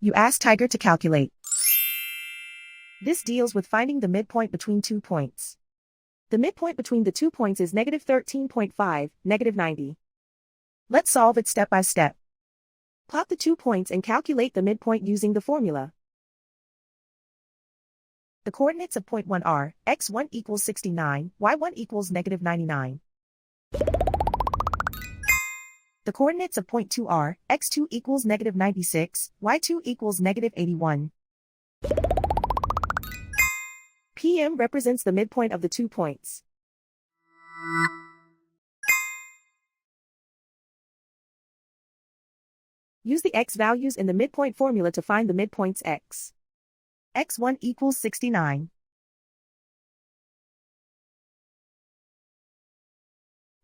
You ask Tiger to calculate. This deals with finding the midpoint between 2 points. The midpoint between the 2 points is -13.5, -90. Let's solve it step by step. Plot the 2 points and calculate the midpoint using the formula. The coordinates of point 1 are, x1 equals 69, y1 equals -99. The coordinates of point 2 are, x2 equals -96, y2 equals -81. PM represents the midpoint of the 2 points. Use the x values in the midpoint formula to find the midpoints x. x1 equals 69.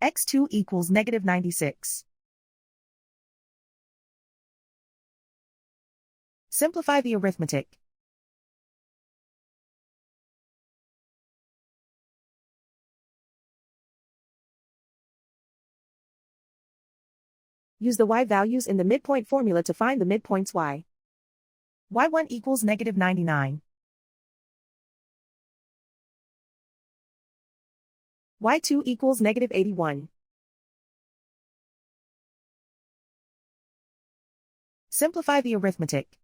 x2 equals -96. Simplify the arithmetic. Use the y values in the midpoint formula to find the midpoints y. y1 equals -99. y2 equals -81. Simplify the arithmetic.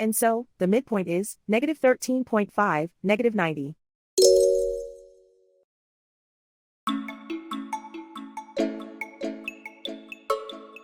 And so, the midpoint is -13.5, -90.